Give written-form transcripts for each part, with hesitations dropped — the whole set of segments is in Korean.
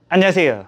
안녕하세요,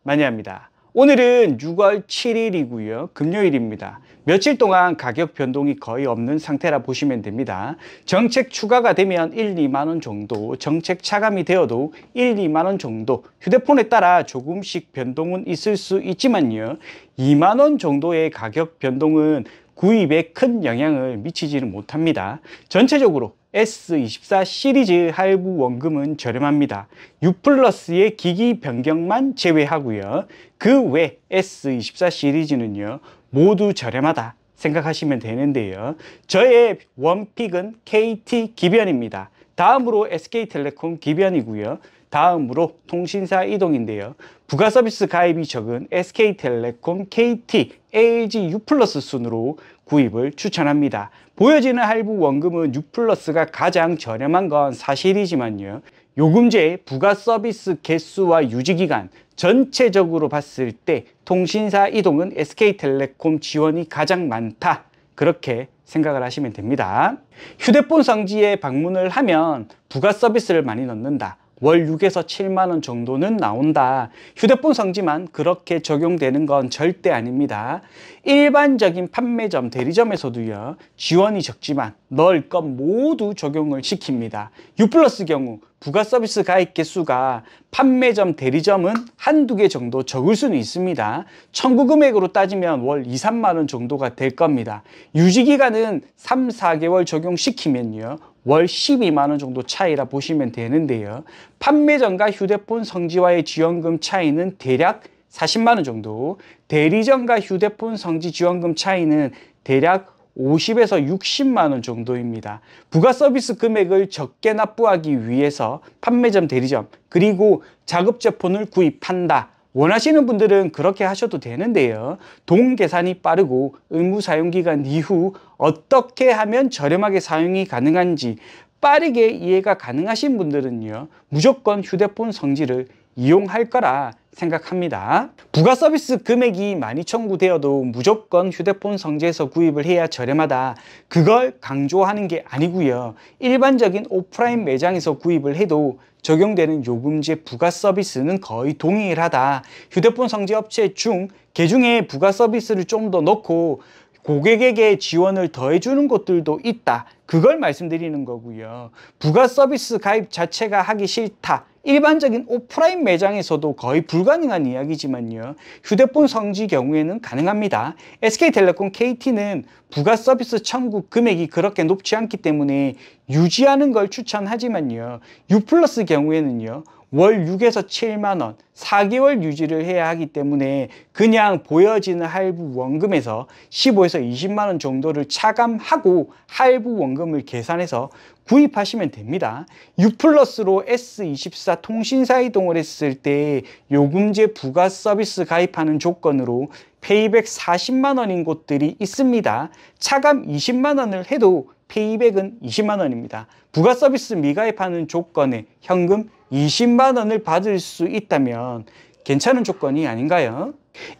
마니아입니다. 오늘은 6월 7일이고요 금요일입니다. 며칠 동안 가격 변동이 거의 없는 상태라 보시면 됩니다. 정책 추가가 되면 1, 2만원 정도, 정책 차감이 되어도 1, 2만원 정도, 휴대폰에 따라 조금씩 변동은 있을 수 있지만요 2만원 정도의 가격 변동은 구입에 큰 영향을 미치지는 못합니다. 전체적으로 S24 시리즈 할부 원금은 저렴합니다. 6플러스의 기기 변경만 제외하고요. 그 외 S24 시리즈는요 모두 저렴하다 생각하시면 되는데요. 저의 원픽은 KT 기변입니다. 다음으로 SK텔레콤 기변이고요. 다음으로 통신사 이동인데요. 부가 서비스 가입이 적은 SK텔레콤, KT, LG U+ 순으로 구입을 추천합니다. 보여지는 할부 원금은 U+가 가장 저렴한 건 사실이지만요. 요금제, 부가 서비스 개수와 유지기간 전체적으로 봤을 때 통신사 이동은 SK텔레콤 지원이 가장 많다. 그렇게 생각을 하시면 됩니다. 휴대폰 성지에 방문을 하면 부가 서비스를 많이 넣는다. 월 6에서 7만원 정도는 나온다. 휴대폰 성지만 그렇게 적용되는 건 절대 아닙니다. 일반적인 판매점, 대리점에서도요 지원이 적지만 넣을 것 모두 적용을 시킵니다. U+ 경우 부가 서비스 가입 개수가 판매점, 대리점은 한두 개 정도 적을 수는 있습니다. 청구 금액으로 따지면 월 2, 3만원 정도가 될 겁니다. 유지기간은 3, 4개월 적용시키면요 월 12만원 정도 차이라 보시면 되는데요. 판매점과 휴대폰 성지와의 지원금 차이는 대략 40만원 정도, 대리점과 휴대폰 성지 지원금 차이는 대략 50에서 60만원 정도입니다. 부가 서비스 금액을 적게 납부하기 위해서 판매점, 대리점, 그리고 자급제폰을 구입한다. 원하시는 분들은 그렇게 하셔도 되는데요. 동 계산이 빠르고 의무 사용기간 이후 어떻게 하면 저렴하게 사용이 가능한지 빠르게 이해가 가능하신 분들은요 무조건 휴대폰 성지를 이용할 거라 생각합니다. 부가 서비스 금액이 많이 청구되어도 무조건 휴대폰 성지에서 구입을 해야 저렴하다. 그걸 강조하는 게 아니고요. 일반적인 오프라인 매장에서 구입을 해도 적용되는 요금제 부가 서비스는 거의 동일하다. 휴대폰 성지 업체 중 개중에 부가 서비스를 좀 더 넣고 고객에게 지원을 더해주는 곳들도 있다. 그걸 말씀드리는 거고요. 부가 서비스 가입 자체가 하기 싫다. 일반적인 오프라인 매장에서도 거의 불가능한 이야기지만요. 휴대폰 성지 경우에는 가능합니다. SK텔레콤, KT는 부가 서비스 청구 금액이 그렇게 높지 않기 때문에 유지하는 걸 추천하지만요. U+ 경우에는요. 월 6에서 7만원, 4개월 유지를 해야 하기 때문에 그냥 보여지는 할부 원금에서 15에서 20만원 정도를 차감하고 할부 원금을 계산해서 구입하시면 됩니다. U+로 S24 통신사 이동을 했을 때 요금제 부가 서비스 가입하는 조건으로 페이백 40만원인 곳들이 있습니다. 차감 20만원을 해도 페이백은 20만원입니다. 부가 서비스 미가입하는 조건에 현금 20만원을 받을 수 있다면 괜찮은 조건이 아닌가요?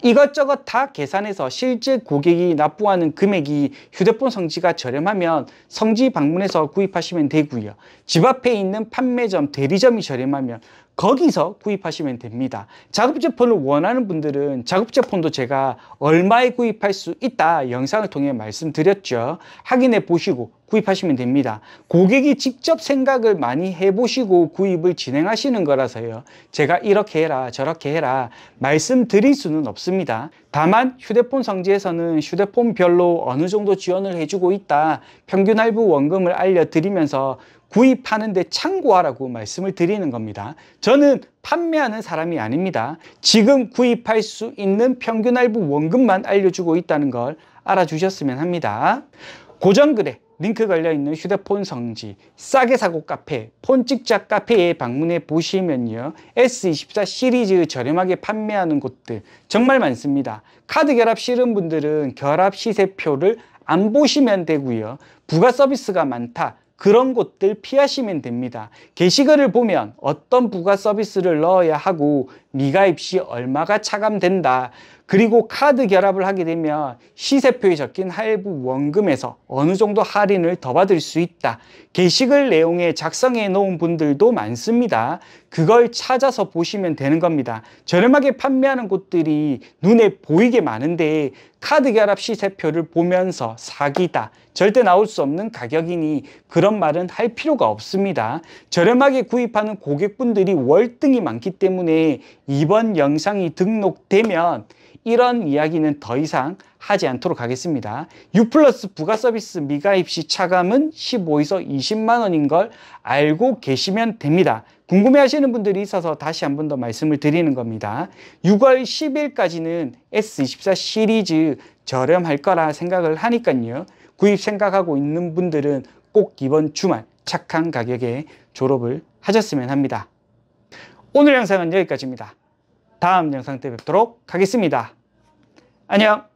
이것저것 다 계산해서 실제 고객이 납부하는 금액이 휴대폰 성지가 저렴하면 성지 방문해서 구입하시면 되고요. 집 앞에 있는 판매점, 대리점이 저렴하면 거기서 구입하시면 됩니다. 자급제폰을 원하는 분들은 자급제폰도 제가 얼마에 구입할 수 있다 영상을 통해 말씀드렸죠. 확인해 보시고 구입하시면 됩니다. 고객이 직접 생각을 많이 해보시고 구입을 진행하시는 거라서요. 제가 이렇게 해라 저렇게 해라 말씀드릴 수는 없습니다. 다만 휴대폰 성지에서는 휴대폰별로 어느 정도 지원을 해주고 있다. 평균 할부 원금을 알려드리면서 구입하는데 참고하라고 말씀을 드리는 겁니다. 저는 판매하는 사람이 아닙니다. 지금 구입할 수 있는 평균 할부 원금만 알려주고 있다는 걸 알아주셨으면 합니다. 고정글에 링크 걸려있는 휴대폰 성지, 싸게 사고 카페, 폰찍자 카페에 방문해 보시면요. S24 시리즈 저렴하게 판매하는 곳들 정말 많습니다. 카드 결합 싫은 분들은 결합 시세표를 안 보시면 되고요. 부가 서비스가 많다. 그런 곳들 피하시면 됩니다. 게시글을 보면 어떤 부가 서비스를 넣어야 하고 미가입 시 얼마가 차감된다. 그리고 카드 결합을 하게 되면 시세표에 적힌 할부 원금에서 어느 정도 할인을 더 받을 수 있다. 게시글 내용에 작성해 놓은 분들도 많습니다. 그걸 찾아서 보시면 되는 겁니다. 저렴하게 판매하는 곳들이 눈에 보이게 많은데 카드 결합 시세표를 보면서 사기다, 절대 나올 수 없는 가격이니 그런 말은 할 필요가 없습니다. 저렴하게 구입하는 고객분들이 월등히 많기 때문에 이번 영상이 등록되면 이런 이야기는 더 이상 하지 않도록 하겠습니다. U+ 부가 서비스 미가입 시 차감은 15에서 20만 원인 걸 알고 계시면 됩니다. 궁금해하시는 분들이 있어서 다시 한 번 더 말씀을 드리는 겁니다. 6월 10일까지는 S24 시리즈 저렴할 거라 생각을 하니까요. 구입 생각하고 있는 분들은 꼭 이번 주말 착한 가격에 졸업을 하셨으면 합니다. 오늘 영상은 여기까지입니다. 다음 영상 때 뵙도록 하겠습니다. 안녕!